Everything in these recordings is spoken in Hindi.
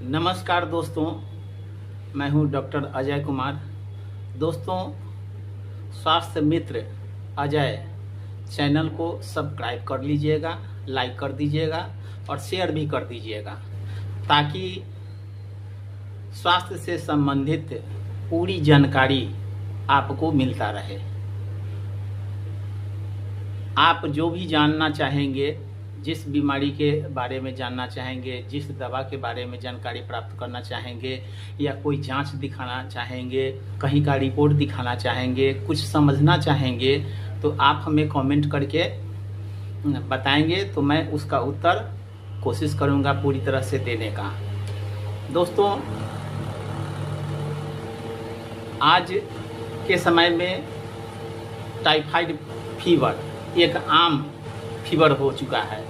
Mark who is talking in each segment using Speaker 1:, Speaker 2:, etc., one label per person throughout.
Speaker 1: नमस्कार दोस्तों, मैं हूं डॉक्टर अजय कुमार। दोस्तों, स्वास्थ्य मित्र अजय चैनल को सब्सक्राइब कर लीजिएगा, लाइक कर दीजिएगा और शेयर भी कर दीजिएगा ताकि स्वास्थ्य से संबंधित पूरी जानकारी आपको मिलता रहे। आप जो भी जानना चाहेंगे, जिस बीमारी के बारे में जानना चाहेंगे, जिस दवा के बारे में जानकारी प्राप्त करना चाहेंगे या कोई जांच दिखाना चाहेंगे, कहीं का रिपोर्ट दिखाना चाहेंगे, कुछ समझना चाहेंगे, तो आप हमें कमेंट करके बताएंगे तो मैं उसका उत्तर कोशिश करूंगा पूरी तरह से देने का। दोस्तों, आज के समय में टाइफाइड फीवर एक आम फीवर हो चुका है।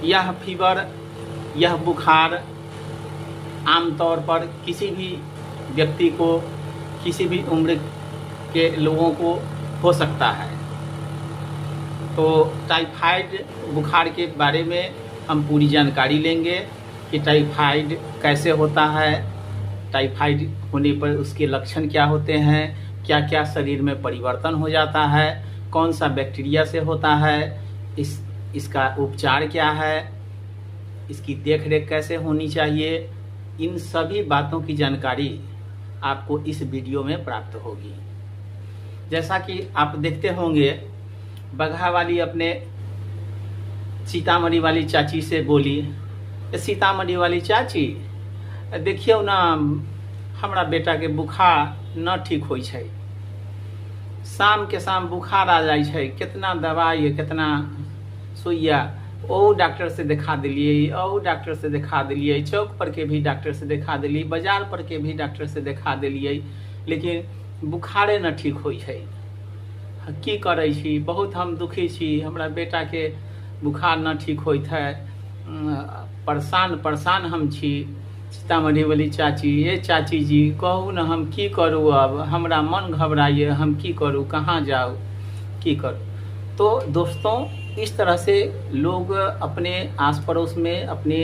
Speaker 1: यह फीवर, यह बुखार आमतौर पर किसी भी व्यक्ति को, किसी भी उम्र के लोगों को हो सकता है। तो टाइफाइड बुखार के बारे में हम पूरी जानकारी लेंगे कि टाइफाइड कैसे होता है, टाइफाइड होने पर उसके लक्षण क्या होते हैं, क्या क्या शरीर में परिवर्तन हो जाता है, कौन सा बैक्टीरिया से होता है, इसका उपचार क्या है, इसकी देखरेख कैसे होनी चाहिए। इन सभी बातों की जानकारी आपको इस वीडियो में प्राप्त होगी। जैसा कि आप देखते होंगे, बगहा वाली अपने सीतामढ़ी वाली चाची से बोली, सीतामढ़ी वाली चाची देखियो ना, हमरा बेटा के बुखार न ठीक होइ छै, शाम के शाम बुखार आ जाइ छै, कितना दवाई, कितना सुइया, ओ डॉक्टर से दिखा दिलिए, ओ डॉक्टर से दिखा दिलिए, चौक पर के भी डॉक्टर से दिखा दिलिए, बाजार पर के भी डॉक्टर से दिखा दिलिए, लेकिन बुखारे न ठीक होइ छै। की करै छी, बहुत हम दुखी छी, हमरा बेटा के बुखार न ठीक होइत है, परेशान हम छी। सीतामढ़ी वाली चाची, ये चाची जी कहू न, हम की करूँ, अब हमरा मन घबराइए, हम की करूँ, कहाँ जाऊँ, की करूँ। तो दोस्तों, इस तरह से लोग अपने आस पड़ोस में, अपने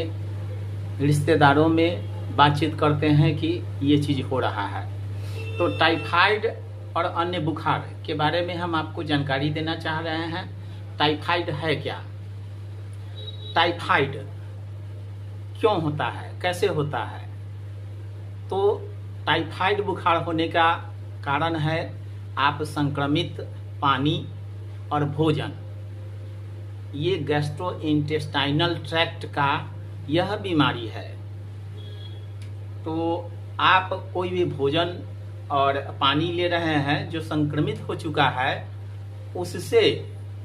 Speaker 1: रिश्तेदारों में बातचीत करते हैं कि ये चीज़ हो रहा है। तो टाइफाइड और अन्य बुखार के बारे में हम आपको जानकारी देना चाह रहे हैं। टाइफाइड है क्या, टाइफाइड क्यों होता है, कैसे होता है। तो टाइफाइड बुखार होने का कारण है आप संक्रमित पानी और भोजन, ये गैस्ट्रोइंटेस्टाइनल ट्रैक्ट का यह बीमारी है। तो आप कोई भी भोजन और पानी ले रहे हैं जो संक्रमित हो चुका है, उससे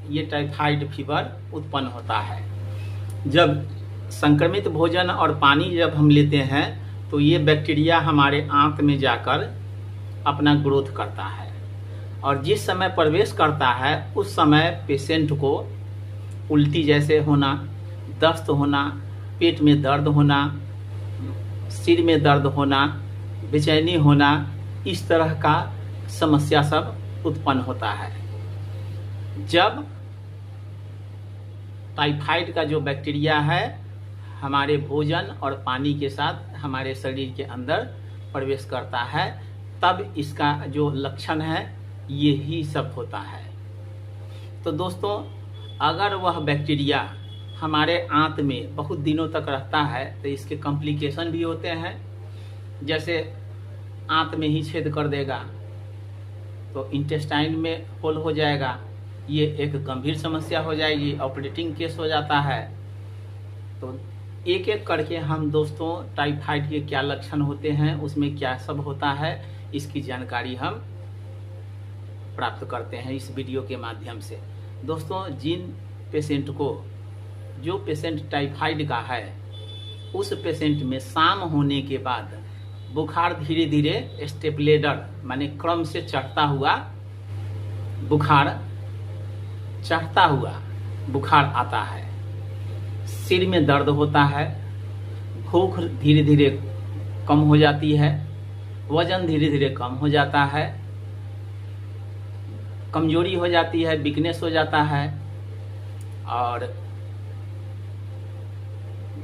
Speaker 1: ये टाइफाइड फीवर उत्पन्न होता है। जब संक्रमित भोजन और पानी जब हम लेते हैं तो ये बैक्टीरिया हमारे आंत में जाकर अपना ग्रोथ करता है, और जिस समय प्रवेश करता है उस समय पेशेंट को उल्टी जैसे होना, दस्त होना, पेट में दर्द होना, सिर में दर्द होना, बेचैनी होना, इस तरह का समस्या सब उत्पन्न होता है। जब टाइफाइड का जो बैक्टीरिया है हमारे भोजन और पानी के साथ हमारे शरीर के अंदर प्रवेश करता है, तब इसका जो लक्षण है यही सब होता है। तो दोस्तों, अगर वह बैक्टीरिया हमारे आंत में बहुत दिनों तक रहता है तो इसके कॉम्प्लिकेशन भी होते हैं। जैसे आंत में ही छेद कर देगा तो इंटेस्टाइन में होल हो जाएगा, ये एक गंभीर समस्या हो जाएगी, ऑपरेटिंग केस हो जाता है। तो एक एक करके हम दोस्तों टाइफाइड के क्या लक्षण होते हैं, उसमें क्या सब होता है, इसकी जानकारी हम प्राप्त करते हैं इस वीडियो के माध्यम से। दोस्तों, जिन पेशेंट को, जो पेशेंट टाइफाइड का है, उस पेशेंट में शाम होने के बाद बुखार धीरे धीरे स्टेपलेडर माने क्रम से चढ़ता हुआ बुखार आता है, सिर में दर्द होता है, भूख धीरे धीरे कम हो जाती है, वजन धीरे धीरे कम हो जाता है, कमजोरी हो जाती है, वीकनेस हो जाता है, और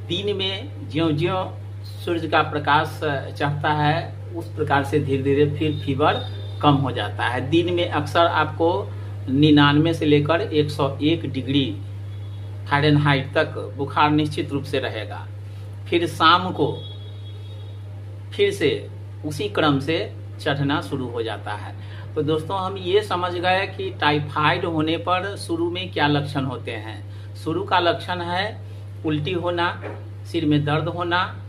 Speaker 1: दिन में ज्यों ज्यों सूर्य का प्रकाश चढ़ता है उस प्रकार से धीरे धीरे फिर फीवर कम हो जाता है। दिन में अक्सर आपको 99 से लेकर 101 डिग्री फ़ारेनहाइट तक बुखार निश्चित रूप से रहेगा। फिर शाम को फिर से उसी क्रम से चढ़ना शुरू हो जाता है। तो दोस्तों हम ये समझ गए कि टाइफाइड होने पर शुरू में क्या लक्षण होते हैं। शुरू का लक्षण है उल्टी होना, सिर में दर्द होना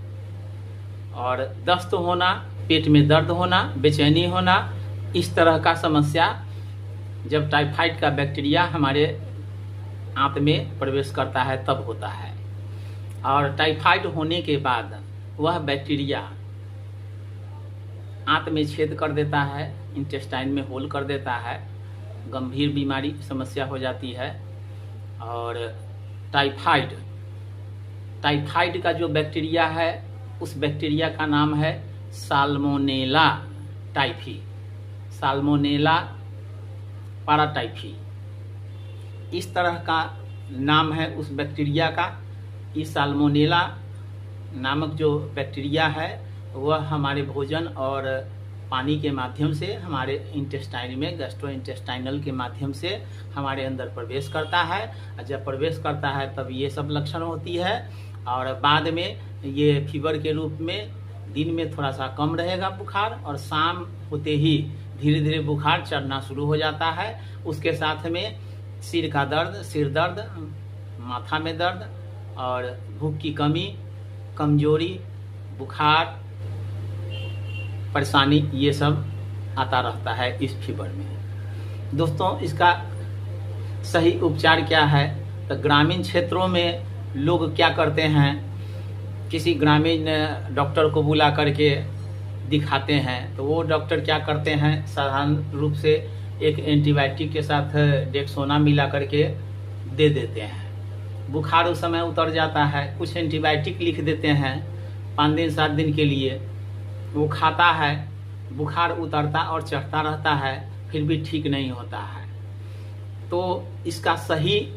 Speaker 1: और दस्त होना, पेट में दर्द होना, बेचैनी होना। इस तरह का समस्या जब टाइफाइड का बैक्टीरिया हमारे आंत में प्रवेश करता है तब होता है। और टाइफाइड होने के बाद वह बैक्टीरिया आंत में छेद कर देता है, इंटेस्टाइन में होल कर देता है, गंभीर बीमारी समस्या हो जाती है। और टाइफाइड का जो बैक्टीरिया है उस बैक्टीरिया का नाम है साल्मोनेला टाइफी, साल्मोनेला पाराटाइफी, इस तरह का नाम है उस बैक्टीरिया का। इस साल्मोनेला नामक जो बैक्टीरिया है वह हमारे भोजन और पानी के माध्यम से हमारे इंटेस्टाइन में गैस्ट्रोइंटेस्टाइनल के माध्यम से हमारे अंदर प्रवेश करता है। और जब प्रवेश करता है तब ये सब लक्षण होती है और बाद में ये फीवर के रूप में दिन में थोड़ा सा कम रहेगा बुखार और शाम होते ही धीरे धीरे बुखार चढ़ना शुरू हो जाता है। उसके साथ में सिर का दर्द, सिर दर्द, माथा में दर्द और भूख की कमी, कमजोरी, बुखार, परेशानी, ये सब आता रहता है इस फीवर में। दोस्तों इसका सही उपचार क्या है? तो ग्रामीण क्षेत्रों में लोग क्या करते हैं, किसी ग्रामीण डॉक्टर को बुला करके दिखाते हैं। तो वो डॉक्टर क्या करते हैं, साधारण रूप से एक एंटीबायोटिक के साथ डेक्सोना मिला करके दे देते हैं। बुखार उस समय उतर जाता है, कुछ एंटीबायोटिक लिख देते हैं 5 दिन 7 दिन के लिए, वो खाता है, बुखार उतरता और चढ़ता रहता है, फिर भी ठीक नहीं होता है। तो इसका सही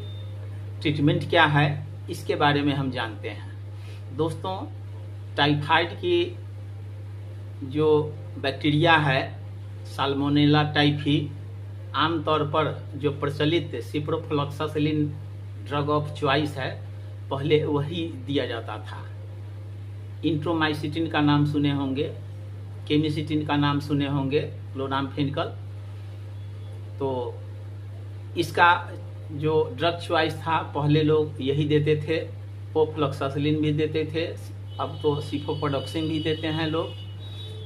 Speaker 1: ट्रीटमेंट क्या है इसके बारे में हम जानते हैं। दोस्तों टाइफाइड की जो बैक्टीरिया है साल्मोनेला टाइफी, आमतौर पर जो प्रचलित सिप्रोफ्लॉक्सासिलिन ड्रग ऑफ चॉइस है पहले वही दिया जाता था। इंट्रोमाइसिटिन का नाम सुने होंगे, केमिसिटिन का नाम सुने होंगे, क्लोरामफेनिकल। तो इसका जो ड्रग चॉइस था पहले लोग यही देते थे, पोफ्लॉक्सासिलिन भी देते थे, अब तो सिफोपोडॉक्सिन भी देते हैं लोग।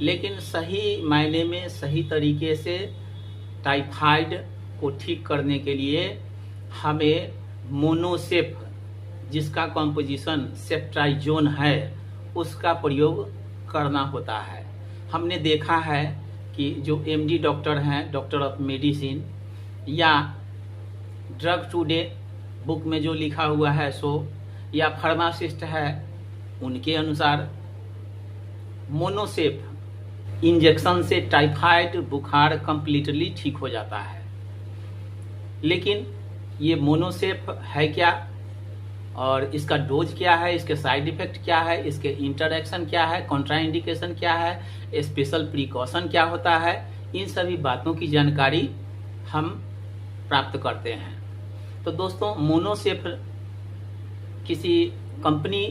Speaker 1: लेकिन सही मायने में सही तरीके से टाइफाइड को ठीक करने के लिए हमें मोनोसेफ, जिसका कॉम्पोजिशन सेफ्ट्राइजोन है, उसका प्रयोग करना होता है। हमने देखा है कि जो एमडी डॉक्टर हैं, डॉक्टर ऑफ मेडिसिन, या ड्रग टुडे बुक में जो लिखा हुआ है सो, या फार्मासिस्ट है, उनके अनुसार मोनोसेफ इंजेक्शन से टाइफाइड बुखार कंप्लीटली ठीक हो जाता है। लेकिन ये मोनोसेफ है क्या और इसका डोज क्या है, इसके साइड इफेक्ट क्या है, इसके इंटरैक्शन क्या है, कॉन्ट्राइंडिकेशन क्या है, स्पेशल प्रिकॉशन क्या होता है, इन सभी बातों की जानकारी हम प्राप्त करते हैं। तो दोस्तों मोनोसेफ किसी कंपनी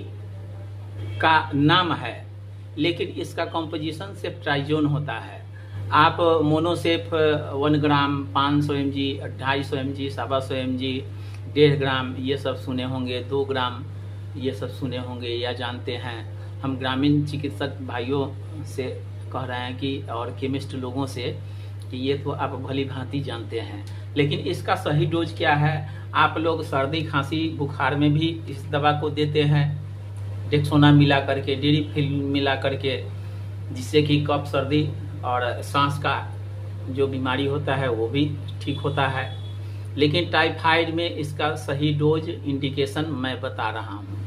Speaker 1: का नाम है, लेकिन इसका कॉम्पोजिशन सेफ्ट्राइजोन होता है। आप मोनोसेफ 1 ग्राम, 500 mg, 250 mg, 125 mg, 1.5 ग्राम ये सब सुने होंगे, 2 ग्राम ये सब सुने होंगे या जानते हैं। हम ग्रामीण चिकित्सक भाइयों से कह रहे हैं कि और केमिस्ट लोगों से कि ये तो आप भली भांति जानते हैं, लेकिन इसका सही डोज क्या है? आप लोग सर्दी खांसी बुखार में भी इस दवा को देते हैं, डेक्सोना मिला करके, डेरिफिल मिला करके, जिससे कि कफ सर्दी और सांस का जो बीमारी होता है वो भी ठीक होता है। लेकिन टाइफाइड में इसका सही डोज इंडिकेशन मैं बता रहा हूँ।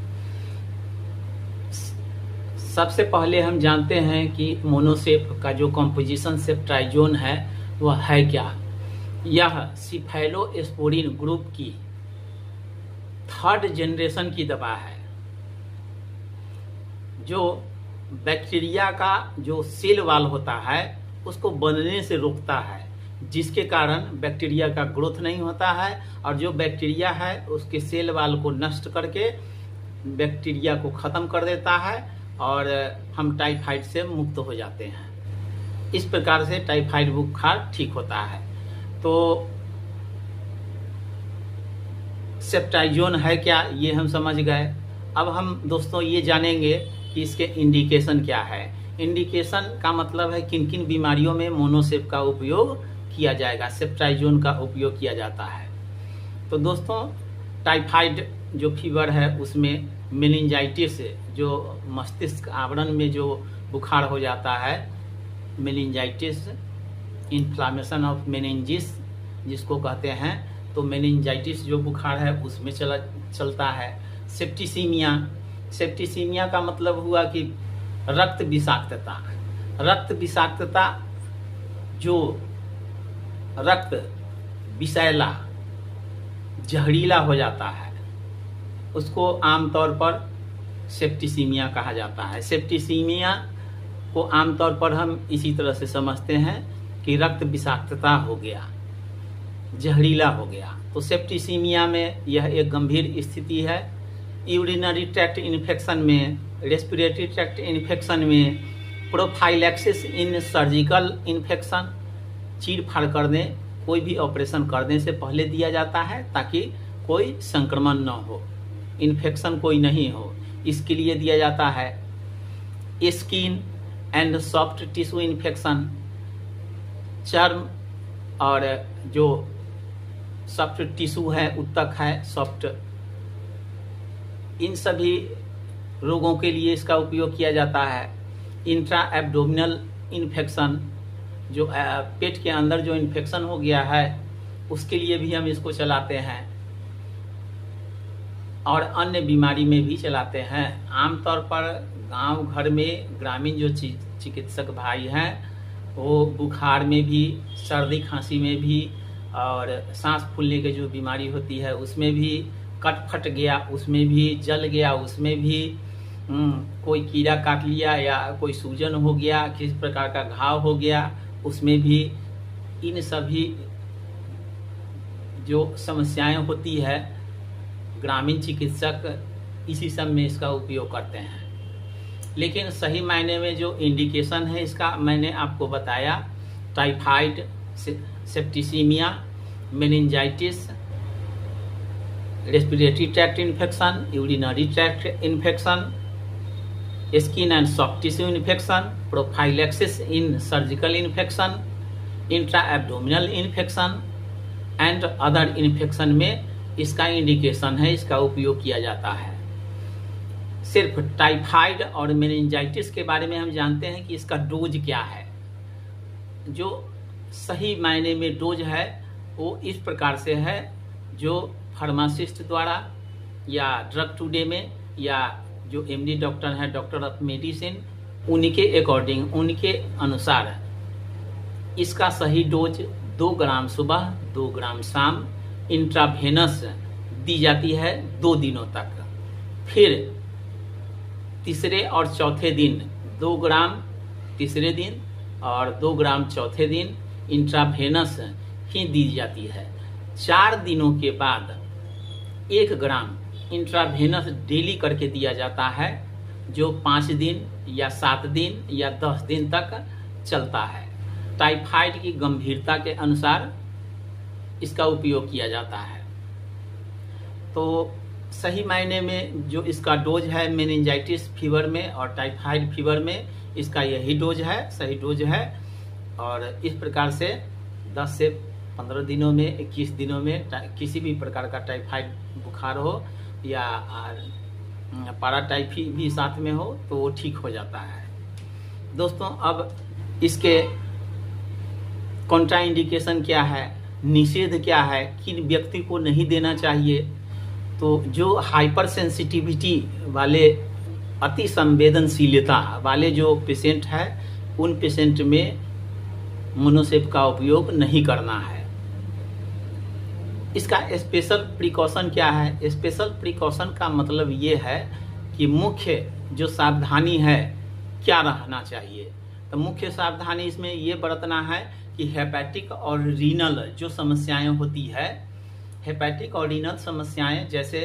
Speaker 1: सबसे पहले हम जानते हैं कि मोनोसेफ का जो कॉम्पोजिशन सेफ्ट्राइजोन है वह है क्या। यह सिफेलोस्पोरिन ग्रुप की 3rd जनरेशन की दवा है। जो बैक्टीरिया का जो सेल वाल होता है उसको बनने से रोकता है, जिसके कारण बैक्टीरिया का ग्रोथ नहीं होता है, और जो बैक्टीरिया है उसके सेल वाल को नष्ट करके बैक्टीरिया को ख़त्म कर देता है और हम टाइफाइड से मुक्त हो जाते हैं। इस प्रकार से टाइफाइड बुखार ठीक होता है। तो सेप्टाइजोन है क्या, ये हम समझ गए। अब हम दोस्तों ये जानेंगे कि इसके इंडिकेशन क्या है। इंडिकेशन का मतलब है किन किन बीमारियों में मोनोसेप का उपयोग किया जाएगा, सेप्टाइजोन का उपयोग किया जाता है। तो दोस्तों टाइफाइड जो फीवर है उसमें मेनिंजाइटिस, जो मस्तिष्क आवरण में जो बुखार हो जाता है, मेनिंजाइटिस, इन्फ्लामेशन ऑफ मेनिंजिस जिसको कहते हैं, तो मेनिंजाइटिस जो बुखार है उसमें चलता है। सेप्टिसीमिया का मतलब हुआ कि रक्त विषाक्तता, जो रक्त विषैला जहरीला हो जाता है उसको आमतौर पर सेप्टिसीमिया कहा जाता है। सेप्टिसीमिया को आमतौर पर हम इसी तरह से समझते हैं कि रक्त विषाक्तता हो गया, जहरीला हो गया। तो सेप्टिसीमिया में यह एक गंभीर स्थिति है। यूरिनरी ट्रैक्ट इन्फेक्शन में, रेस्पिरेटरी ट्रैक्ट इन्फेक्शन में, प्रोफाइलैक्सिस इन सर्जिकल इन्फेक्शन, चीर फाड़ करने, कोई भी ऑपरेशन करने से पहले दिया जाता है ताकि कोई संक्रमण न हो, इन्फेक्शन कोई नहीं हो, इसके लिए दिया जाता है। Skin and soft tissue infection, चर्म और जो सॉफ्ट टिश्यू है, उत्तक है, सॉफ्ट, इन सभी रोगों के लिए इसका उपयोग किया जाता है। इंट्रा एब्डोमिनल इन्फेक्शन, जो पेट के अंदर जो इन्फेक्शन हो गया है उसके लिए भी हम इसको चलाते हैं, और अन्य बीमारी में भी चलाते हैं। आमतौर पर गांव घर में ग्रामीण जो चिकित्सक भाई हैं वो बुखार में भी, सर्दी खांसी में भी, और सांस फूलने की जो बीमारी होती है उसमें भी, कट फट गया उसमें भी, जल गया उसमें भी, कोई कीड़ा काट लिया या कोई सूजन हो गया, किस प्रकार का घाव हो गया उसमें भी, इन सभी जो समस्याएं होती है ग्रामीण चिकित्सक इसी सब में इसका उपयोग करते हैं। लेकिन सही मायने में जो इंडिकेशन है इसका मैंने आपको बताया, typhoid, septicaemia, meningitis, respiratory tract infection, urinary tract infection, skin and soft tissue infection, prophylaxis in surgical infection, intra abdominal infection and other infection में इसका इंडिकेशन है, इसका उपयोग किया जाता है। सिर्फ टाइफाइड और मेनिंजाइटिस के बारे में हम जानते हैं कि इसका डोज क्या है। जो सही मायने में डोज है वो इस प्रकार से है, जो फार्मासिस्ट द्वारा या ड्रग टुडे में या जो एमडी डॉक्टर है, डॉक्टर ऑफ मेडिसिन, उनके अकॉर्डिंग, उनके अनुसार इसका सही डोज 2 ग्राम सुबह, 2 ग्राम शाम इंट्रावेनस दी जाती है 2 दिनों तक। फिर तीसरे और चौथे दिन 2 ग्राम तीसरे दिन और 2 ग्राम चौथे दिन इंट्रावेनस ही दी जाती है। 4 दिनों के बाद 1 ग्राम इंट्रावेनस डेली करके दिया जाता है, जो 5 दिन या 7 दिन या 10 दिन तक चलता है। टाइफाइड की गंभीरता के अनुसार इसका उपयोग किया जाता है। तो सही मायने में जो इसका डोज है मेनिंजाइटिस फीवर में और टाइफाइड फीवर में, इसका यही डोज है, सही डोज है। और इस प्रकार से 10 से 15 दिनों में, 21 दिनों में किसी भी प्रकार का टाइफाइड बुखार हो या पैराटाइफी भी साथ में हो तो वो ठीक हो जाता है। दोस्तों अब इसके कॉन्ट्राइंडिकेशन क्या है, निषेध क्या है, किन व्यक्ति को नहीं देना चाहिए। तो जो हाइपर सेंसिटिविटी वाले, अति संवेदनशीलता वाले जो पेशेंट है, उन पेशेंट में मोनोसेप का उपयोग नहीं करना है। इसका स्पेशल प्रिकॉशन क्या है? स्पेशल प्रिकॉशन का मतलब ये है कि मुख्य जो सावधानी है क्या रहना चाहिए। तो मुख्य सावधानी इसमें ये बरतना है कि हेपेटिक और रीनल जो समस्याएं होती है, हेपेटिक और रीनल समस्याएं जैसे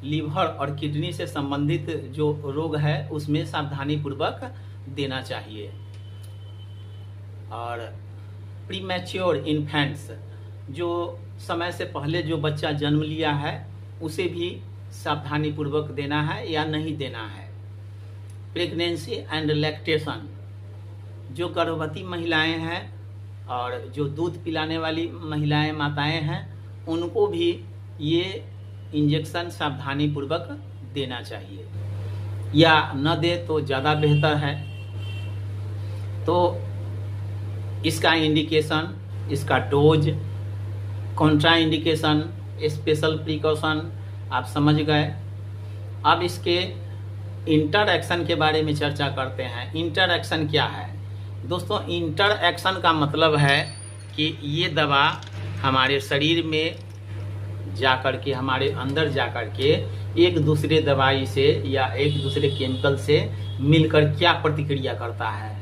Speaker 1: लीवर और किडनी से संबंधित जो रोग है उसमें सावधानी पूर्वक देना चाहिए। और प्रीमैच्योर इन्फेंट्स, जो समय से पहले जो बच्चा जन्म लिया है उसे भी सावधानी पूर्वक देना है या नहीं देना है। प्रेगनेंसी एंड लैक्टेशन, जो गर्भवती महिलाएं हैं और जो दूध पिलाने वाली महिलाएं माताएं हैं उनको भी ये इंजेक्शन सावधानी पूर्वक देना चाहिए, या न दे तो ज़्यादा बेहतर है। तो इसका इंडिकेशन, इसका dose, Contra indication, special precaution आप समझ गए। अब इसके इंटरएक्शन के बारे में चर्चा करते हैं। इंटरएक्शन क्या है दोस्तों? इंटरएक्शन का मतलब है कि ये दवा हमारे शरीर में जाकर के, हमारे अंदर जाकर के एक दूसरे दवाई से या एक दूसरे केमिकल से मिलकर क्या प्रतिक्रिया करता है।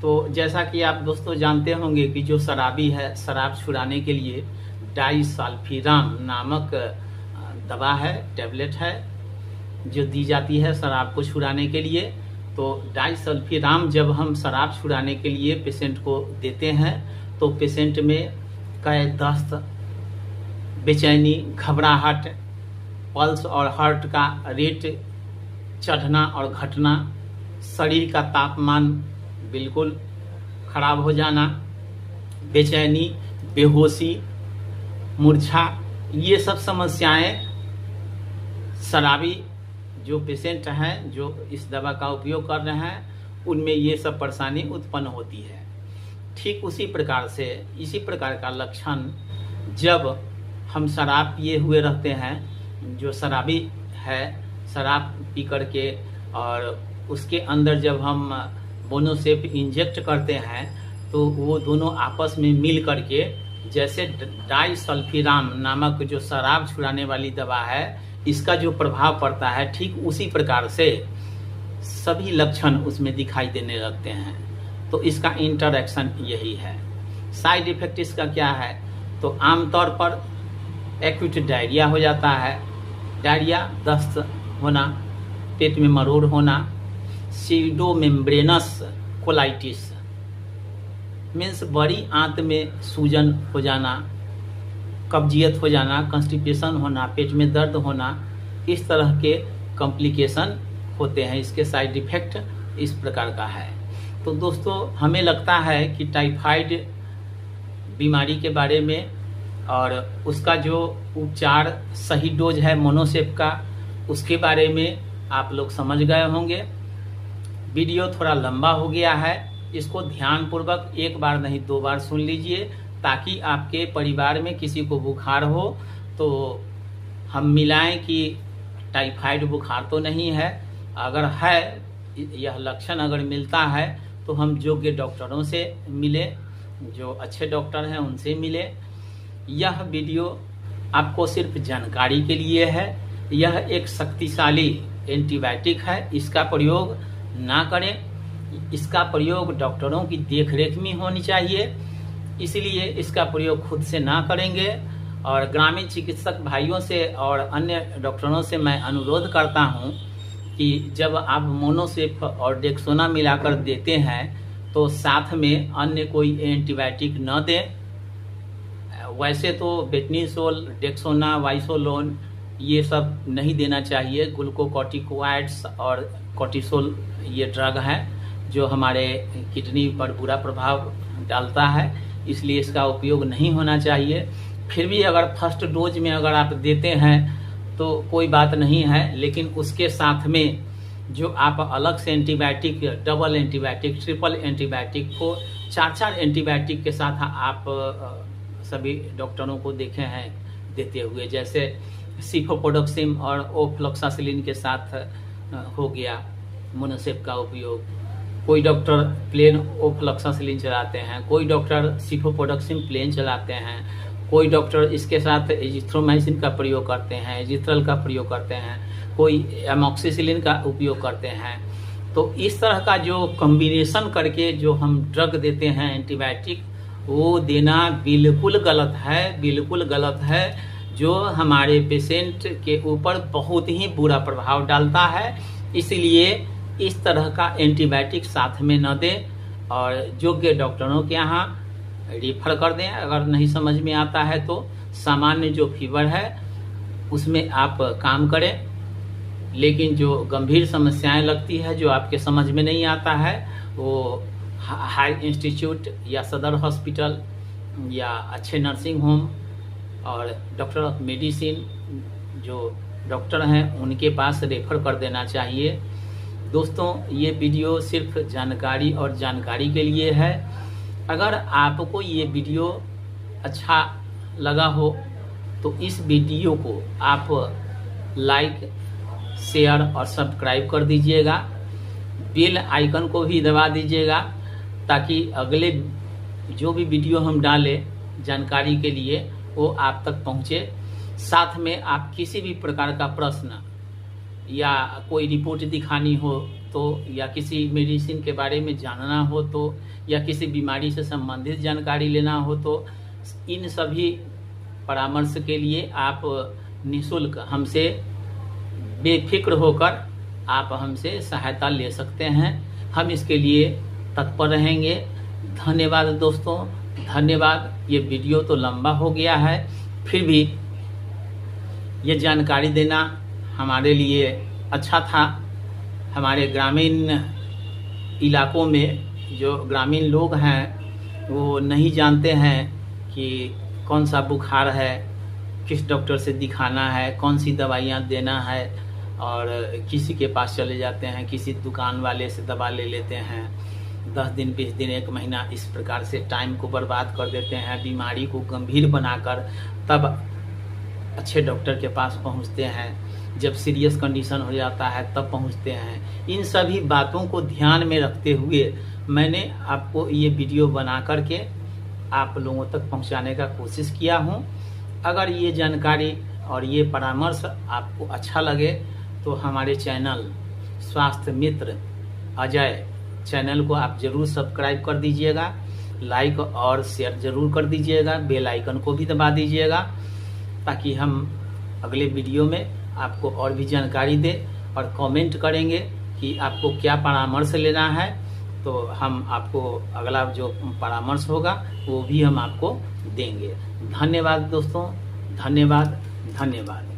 Speaker 1: तो जैसा कि आप दोस्तों जानते होंगे कि जो शराबी है, शराब छुड़ाने के लिए डाइसल्फीराम नामक दवा है, टैबलेट है जो दी जाती है शराब को छुड़ाने के लिए। तो डाइसल्फीराम जब हम शराब छुड़ाने के लिए पेशेंट को देते हैं तो पेशेंट में कै दस्त, बेचैनी, घबराहट, पल्स और हार्ट का रेट चढ़ना और घटना, शरीर का तापमान बिल्कुल खराब हो जाना, बेचैनी, बेहोशी, मूर्छा, ये सब समस्याएं शराबी जो पेशेंट हैं जो इस दवा का उपयोग कर रहे हैं उनमें ये सब परेशानी उत्पन्न होती है। ठीक उसी प्रकार से, इसी प्रकार का लक्षण जब हम शराब पिए हुए रहते हैं, जो शराबी है शराब पी करके और उसके अंदर जब हम मोनोसेप इंजेक्ट करते हैं तो वो दोनों आपस में मिल करके, जैसे डाइसल्फीराम नामक जो शराब छुड़ाने वाली दवा है इसका जो प्रभाव पड़ता है, ठीक उसी प्रकार से सभी लक्षण उसमें दिखाई देने लगते हैं। तो इसका इंटरएक्शन यही है। साइड इफेक्ट इसका क्या है? तो आमतौर पर एक्यूट डायरिया हो जाता है, डायरिया, दस्त होना, पेट में मरोड़ होना, सीडोमेम्ब्रेनस कोलाइटिस मीन्स बड़ी आंत में सूजन हो जाना, कब्जियत हो जाना, कंस्टिपेशन होना, पेट में दर्द होना, इस तरह के कॉम्प्लिकेशन होते हैं। इसके साइड इफेक्ट इस प्रकार का है। तो दोस्तों हमें लगता है कि टाइफाइड बीमारी के बारे में और उसका जो उपचार सही डोज है मोनोसेप का, उसके बारे में आप लोग समझ गए होंगे। वीडियो थोड़ा लंबा हो गया है, इसको ध्यानपूर्वक एक बार नहीं 2 बार सुन लीजिए ताकि आपके परिवार में किसी को बुखार हो तो हम मिलाएं कि टाइफाइड बुखार तो नहीं है। अगर है, यह लक्षण अगर मिलता है तो हम योग्य डॉक्टरों से मिले, जो अच्छे डॉक्टर हैं उनसे मिले। यह वीडियो आपको सिर्फ जानकारी के लिए है। यह एक शक्तिशाली एंटीबायोटिक है, इसका प्रयोग ना करें। इसका प्रयोग डॉक्टरों की देखरेख में होनी चाहिए, इसलिए इसका प्रयोग खुद से ना करेंगे। और ग्रामीण चिकित्सक भाइयों से और अन्य डॉक्टरों से मैं अनुरोध करता हूं कि जब आप मोनोसेप और डेक्सोना मिलाकर देते हैं तो साथ में अन्य कोई एंटीबायोटिक न दें। वैसे तो बेटनीसोल, डेक्सोना, वाइसोलोन ये सब नहीं देना चाहिए। ग्लूकोकॉर्टिकोइड्स और कॉर्टिसोल ये ड्रग हैं जो हमारे किडनी पर बुरा प्रभाव डालता है, इसलिए इसका उपयोग नहीं होना चाहिए। फिर भी अगर फर्स्ट डोज में अगर आप देते हैं तो कोई बात नहीं है, लेकिन उसके साथ में जो आप अलग से antibiotic, double antibiotic, triple antibiotic को 4-4 एंटीबायोटिक के साथ आप सभी डॉक्टरों को देखे हैं देते हुए, जैसे सिफोपोडोक्सिम और ओफ्लॉक्सासिलिन के साथ हो गया मोनोसेप का उपयोग। कोई डॉक्टर प्लेन ओफ्लॉक्सासिलिन चलाते हैं, कोई डॉक्टर सिफोपोडोक्सिम प्लेन चलाते हैं, कोई डॉक्टर इसके साथ एजिथ्रोमाइसिन का प्रयोग करते हैं, एजिथ्रल का प्रयोग करते हैं। कोई एमॉक्सिसिलिन का उपयोग करते हैं। तो इस तरह का जो कॉम्बिनेशन करके जो हम ड्रग देते हैं एंटीबायोटिक, वो देना बिल्कुल गलत है, बिल्कुल गलत है, जो हमारे पेशेंट के ऊपर बहुत ही बुरा प्रभाव डालता है। इसलिए इस तरह का एंटीबायोटिक साथ में न दें और योग्य डॉक्टरों के यहाँ रेफर कर दें। अगर नहीं समझ में आता है तो सामान्य जो फीवर है उसमें आप काम करें, लेकिन जो गंभीर समस्याएं लगती है, जो आपके समझ में नहीं आता है, वो हाई इंस्टीट्यूट या सदर हॉस्पिटल या अच्छे नर्सिंग होम और डॉक्टर ऑफ मेडिसिन जो डॉक्टर हैं उनके पास रेफर कर देना चाहिए। दोस्तों, ये वीडियो सिर्फ जानकारी और जानकारी के लिए है। अगर आपको ये वीडियो अच्छा लगा हो तो इस वीडियो को आप लाइक, शेयर और सब्सक्राइब कर दीजिएगा। बेल आइकन को भी दबा दीजिएगा ताकि अगले जो भी वीडियो हम डालें जानकारी के लिए वो आप तक पहुँचे। साथ में आप किसी भी प्रकार का प्रश्न या कोई रिपोर्ट दिखानी हो तो, या किसी मेडिसिन के बारे में जानना हो तो, या किसी बीमारी से संबंधित जानकारी लेना हो तो, इन सभी परामर्श के लिए आप निःशुल्क हमसे बेफिक्र होकर आप हमसे सहायता ले सकते हैं। हम इसके लिए तत्पर रहेंगे। धन्यवाद दोस्तों, धन्यवाद। ये वीडियो तो लंबा हो गया है, फिर भी ये जानकारी देना हमारे लिए अच्छा था। हमारे ग्रामीण इलाकों में जो ग्रामीण लोग हैं वो नहीं जानते हैं कि कौन सा बुखार है, किस डॉक्टर से दिखाना है, कौन सी दवाइयाँ देना है, और किसी के पास चले जाते हैं, किसी दुकान वाले से दवा ले लेते हैं। 10 दिन, 20 दिन, 1 महीना इस प्रकार से टाइम को बर्बाद कर देते हैं, बीमारी को गंभीर बनाकर तब अच्छे डॉक्टर के पास पहुंचते हैं। जब सीरियस कंडीशन हो जाता है तब पहुंचते हैं। इन सभी बातों को ध्यान में रखते हुए मैंने आपको ये वीडियो बना करके आप लोगों तक पहुंचाने का कोशिश किया हूं। अगर ये जानकारी और ये परामर्श आपको अच्छा लगे तो हमारे चैनल स्वास्थ्य मित्र अजय चैनल को आप जरूर सब्सक्राइब कर दीजिएगा, लाइक और शेयर जरूर कर दीजिएगा, बेल आइकन को भी दबा दीजिएगा ताकि हम अगले वीडियो में आपको और भी जानकारी दें। और कमेंट करेंगे कि आपको क्या परामर्श लेना है, तो हम आपको अगला जो परामर्श होगा वो भी हम आपको देंगे। धन्यवाद दोस्तों, धन्यवाद, धन्यवाद।